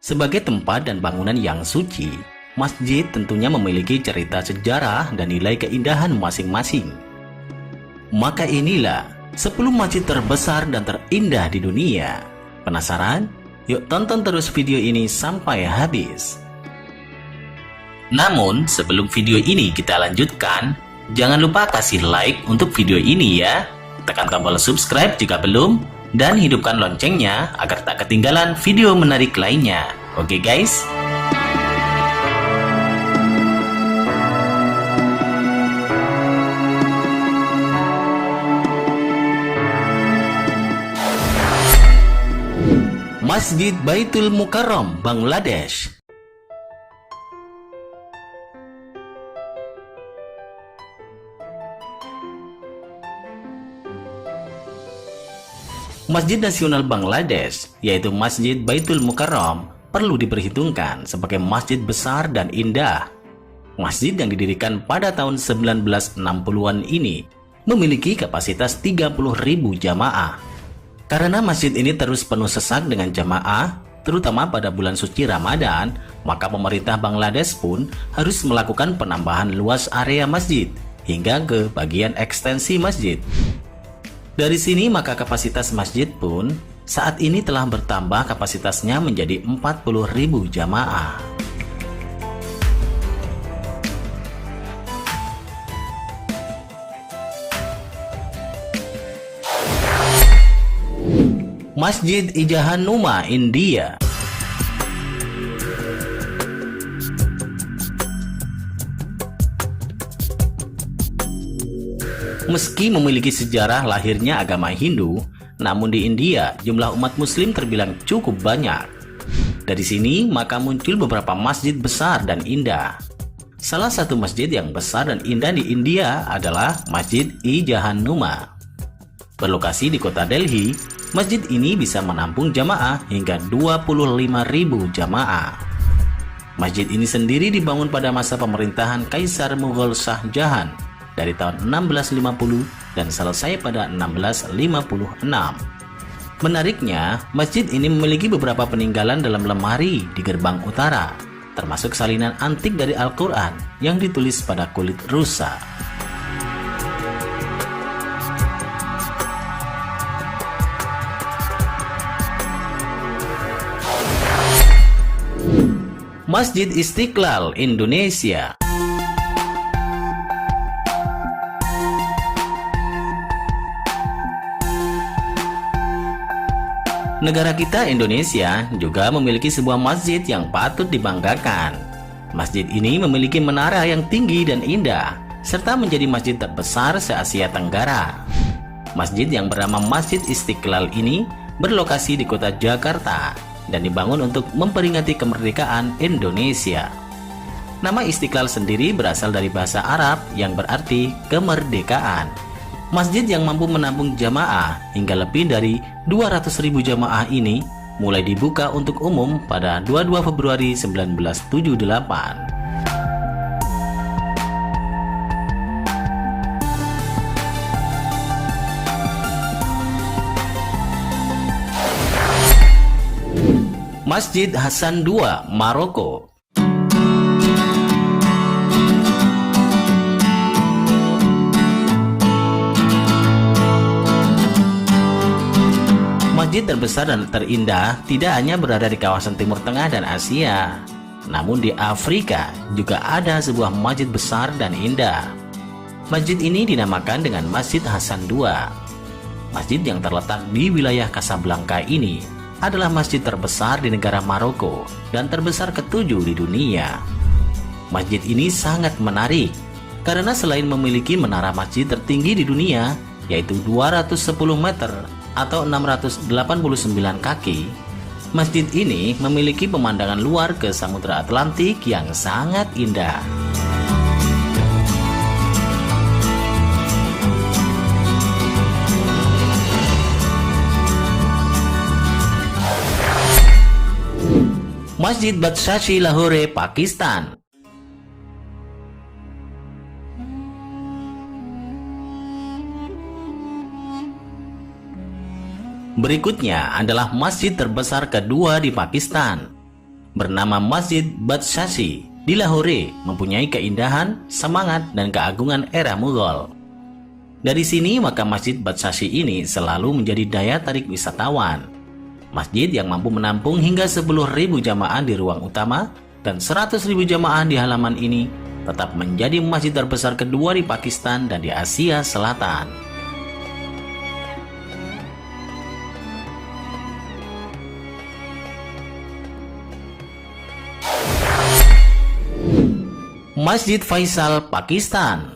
Sebagai tempat dan bangunan yang suci, masjid tentunya memiliki cerita sejarah dan nilai keindahan masing-masing. Maka inilah 10 masjid terbesar dan terindah di dunia. Penasaran? Yuk tonton terus video ini sampai habis. Namun, sebelum video ini kita lanjutkan, jangan lupa kasih like untuk video ini ya. Tekan tombol subscribe jika belum, dan hidupkan loncengnya agar tak ketinggalan video menarik lainnya. Oke guys? Masjid Baitul Mukarram, Bangladesh. Masjid Nasional Bangladesh, yaitu Masjid Baitul Mukarram, perlu diperhitungkan sebagai masjid besar dan indah. Masjid yang didirikan pada tahun 1960-an ini memiliki kapasitas 30.000 jamaah. Karena masjid ini terus penuh sesak dengan jamaah, terutama pada bulan suci Ramadan, maka pemerintah Bangladesh pun harus melakukan penambahan luas area masjid hingga ke bagian ekstensi masjid. Dari sini maka kapasitas masjid pun saat ini telah bertambah kapasitasnya menjadi 40.000 jamaah. Masjid Ijahanuma, India. Meski memiliki sejarah lahirnya agama Hindu, namun di India jumlah umat muslim terbilang cukup banyak. Dari sini maka muncul beberapa masjid besar dan indah. Salah satu masjid yang besar dan indah di India adalah Masjid Ijahanuma. Berlokasi di kota Delhi, masjid ini bisa menampung jamaah hingga 25.000 jamaah. Masjid ini sendiri dibangun pada masa pemerintahan Kaisar Mughal Shah Jahan dari tahun 1650 dan selesai pada 1656. Menariknya, masjid ini memiliki beberapa peninggalan dalam lemari di gerbang utara, termasuk salinan antik dari Al-Quran yang ditulis pada kulit rusa. Masjid Istiqlal, Indonesia. Negara kita Indonesia juga memiliki sebuah masjid yang patut dibanggakan. Masjid ini memiliki menara yang tinggi dan indah, serta menjadi masjid terbesar se-Asia Tenggara. Masjid yang bernama Masjid Istiqlal ini berlokasi di kota Jakarta dan dibangun untuk memperingati kemerdekaan Indonesia. Nama Istiqlal sendiri berasal dari bahasa Arab yang berarti kemerdekaan. Masjid yang mampu menampung jamaah hingga lebih dari 200.000 jamaah ini mulai dibuka untuk umum pada 22 Februari 1978. Masjid Hasan II, Maroko. Masjid terbesar dan terindah tidak hanya berada di kawasan Timur Tengah dan Asia, namun di Afrika juga ada sebuah masjid besar dan indah. Masjid ini dinamakan dengan Masjid Hasan II. Masjid yang terletak di wilayah Casablanca ini adalah masjid terbesar di negara Maroko dan terbesar ke-7 di dunia. Masjid ini sangat menarik karena selain memiliki menara masjid tertinggi di dunia, yaitu 210 meter atau 689 kaki, masjid ini memiliki pemandangan luar ke Samudra Atlantik yang sangat indah. Masjid Badshashi, Lahore, Pakistan. Berikutnya adalah masjid terbesar kedua di Pakistan. bernama Masjid Badshashi di Lahore mempunyai keindahan, semangat, dan keagungan era Mughal. Dari sini maka Masjid Badshashi ini selalu menjadi daya tarik wisatawan. Masjid yang mampu menampung hingga 10.000 jamaah di ruang utama dan 100.000 jamaah di halaman ini tetap menjadi masjid terbesar kedua di Pakistan dan di Asia Selatan. Masjid Faisal, Pakistan.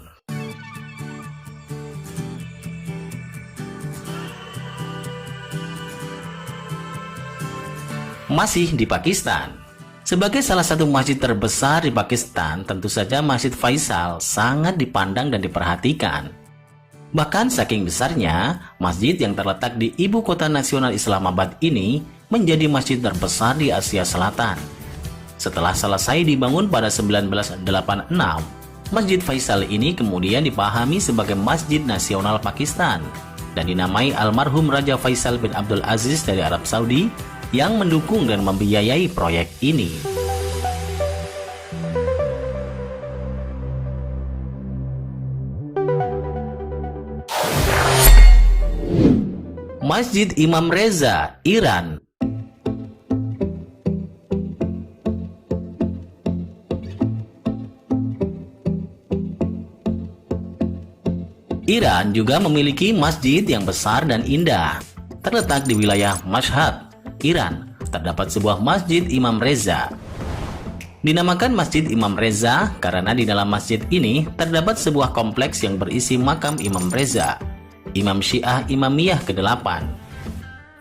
Masih di Pakistan. Sebagai salah satu masjid terbesar di Pakistan, tentu saja Masjid Faisal sangat dipandang dan diperhatikan. Bahkan saking besarnya, masjid yang terletak di ibu kota nasional Islamabad ini menjadi masjid terbesar di Asia Selatan. Setelah selesai dibangun pada 1986, Masjid Faisal ini kemudian dipahami sebagai Masjid Nasional Pakistan dan dinamai almarhum Raja Faisal bin Abdul Aziz dari Arab Saudi yang mendukung dan membiayai proyek ini. Masjid Imam Reza, Iran. Iran juga memiliki masjid yang besar dan indah. Terletak di wilayah Mashhad, Iran, terdapat sebuah Masjid Imam Reza. Dinamakan Masjid Imam Reza karena di dalam masjid ini terdapat sebuah kompleks yang berisi makam Imam Reza, Imam Syiah Imamiyah ke-8.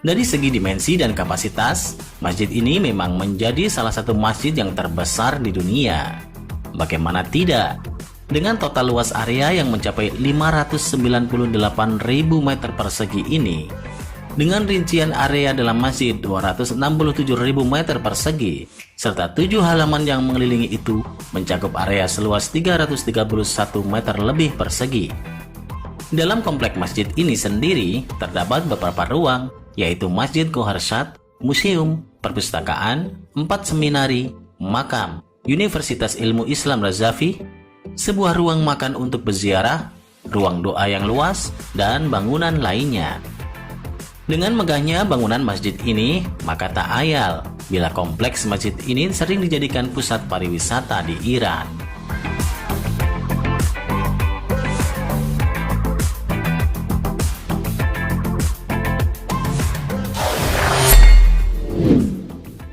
Dari segi dimensi dan kapasitas, masjid ini memang menjadi salah satu masjid yang terbesar di dunia. Bagaimana tidak? Dengan total luas area yang mencapai 598.000 meter persegi ini, dengan rincian area dalam masjid 267.000 meter persegi, serta 7 halaman yang mengelilingi itu mencakup area seluas 331 meter lebih persegi. Dalam komplek masjid ini sendiri terdapat beberapa ruang, yaitu Masjid Goharsyad, museum, perpustakaan, 4 seminari, makam, Universitas Ilmu Islam Razavi, sebuah ruang makan untuk berziarah, ruang doa yang luas, dan bangunan lainnya. Dengan megahnya bangunan masjid ini, maka tak ayal bila kompleks masjid ini sering dijadikan pusat pariwisata di Iran.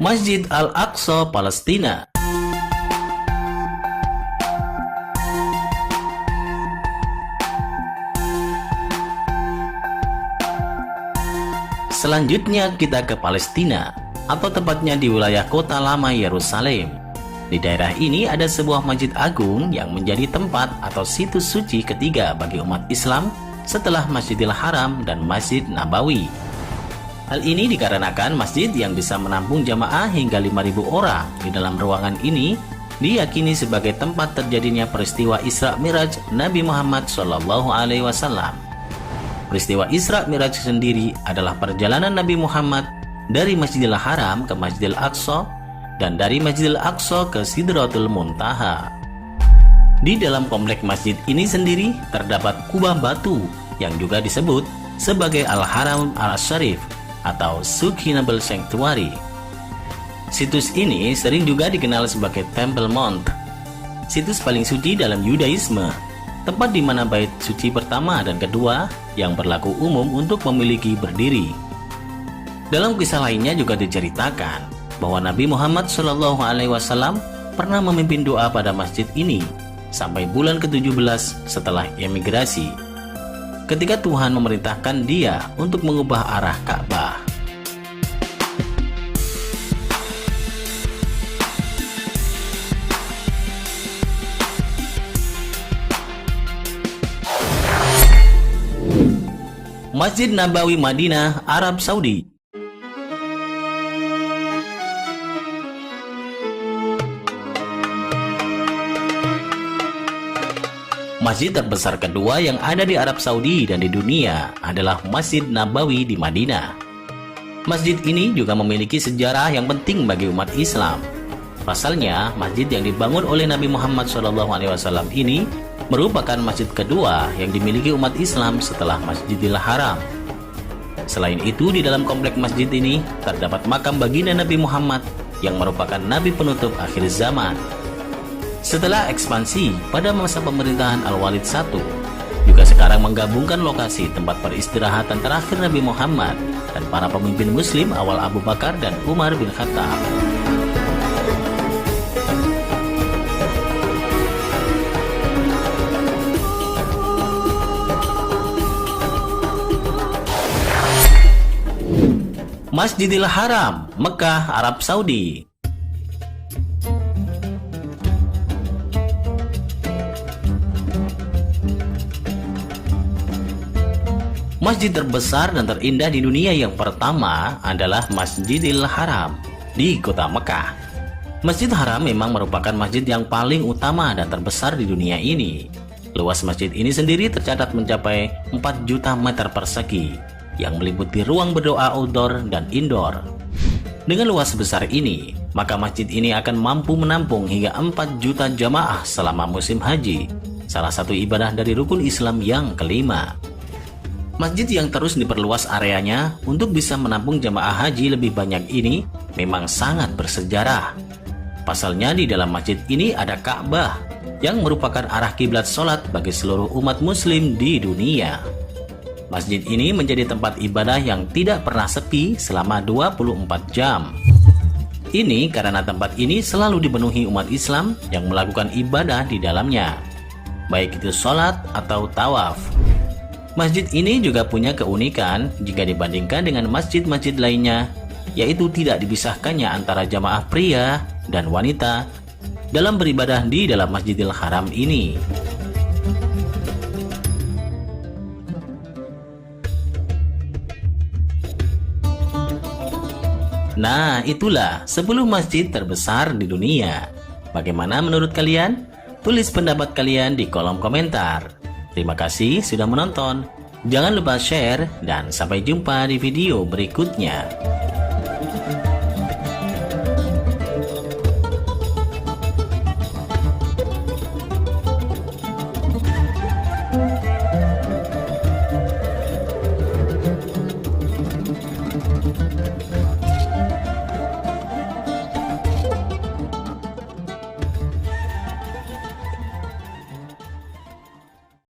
Masjid Al-Aqsa, Palestina. Selanjutnya kita ke Palestina, atau tepatnya di wilayah kota lama Yerusalem. Di daerah ini ada sebuah masjid agung yang menjadi tempat atau situs suci ketiga bagi umat Islam setelah Masjidil Haram dan Masjid Nabawi. Hal ini dikarenakan masjid yang bisa menampung jamaah hingga 5.000 orang di dalam ruangan ini diyakini sebagai tempat terjadinya peristiwa Isra Miraj Nabi Muhammad SAW. Peristiwa Isra Miraj sendiri adalah perjalanan Nabi Muhammad dari Masjidil Haram ke Masjidil Aqsa dan dari Masjidil Aqsa ke Sidratul Muntaha. Di dalam komplek masjid ini sendiri terdapat kubah batu yang juga disebut sebagai Al-Haram Al-Syarif atau Subhanable Sanctuary. Situs ini sering juga dikenal sebagai Temple Mount, situs paling suci dalam Yudaisme, tempat di mana bait suci pertama dan kedua yang berlaku umum untuk memiliki berdiri. Dalam kisah lainnya juga diceritakan bahwa Nabi Muhammad SAW pernah memimpin doa pada masjid ini sampai bulan ke-17 setelah emigrasi, ketika Tuhan memerintahkan dia untuk mengubah arah Ka'bah. Masjid Nabawi Madinah, Arab Saudi. Masjid terbesar kedua yang ada di Arab Saudi dan di dunia adalah Masjid Nabawi di Madinah. Masjid ini juga memiliki sejarah yang penting bagi umat Islam. Pasalnya, masjid yang dibangun oleh Nabi Muhammad SAW ini merupakan masjid kedua yang dimiliki umat Islam setelah Masjidil Haram. Selain itu, di dalam komplek masjid ini terdapat makam baginda Nabi Muhammad yang merupakan nabi penutup akhir zaman. Setelah ekspansi pada masa pemerintahan Al-Walid I, juga sekarang menggabungkan lokasi tempat peristirahatan terakhir Nabi Muhammad dan para pemimpin Muslim awal Abu Bakar dan Umar bin Khattab. Masjidil Haram, Mekah, Arab Saudi. Masjid terbesar dan terindah di dunia yang pertama adalah Masjidil Haram di kota Mekah. Masjid Haram memang merupakan masjid yang paling utama dan terbesar di dunia ini. Luas masjid ini sendiri tercatat mencapai 4 juta meter persegi, yang meliputi ruang berdoa outdoor dan indoor. Dengan luas sebesar ini, maka masjid ini akan mampu menampung hingga 4 juta jamaah selama musim haji, salah satu ibadah dari rukun Islam yang kelima. Masjid yang terus diperluas areanya untuk bisa menampung jamaah haji lebih banyak ini memang sangat bersejarah. Pasalnya di dalam masjid ini ada Ka'bah yang merupakan arah kiblat sholat bagi seluruh umat muslim di dunia. Masjid ini menjadi tempat ibadah yang tidak pernah sepi selama 24 jam. Ini karena tempat ini selalu dipenuhi umat Islam yang melakukan ibadah di dalamnya, baik itu sholat atau tawaf. Masjid ini juga punya keunikan jika dibandingkan dengan masjid-masjid lainnya, yaitu tidak dipisahkannya antara jamaah pria dan wanita dalam beribadah di dalam Masjidil Haram ini. Nah, itulah 10 masjid terbesar di dunia. Bagaimana menurut kalian? Tulis pendapat kalian di kolom komentar. Terima kasih sudah menonton. Jangan lupa share dan sampai jumpa di video berikutnya.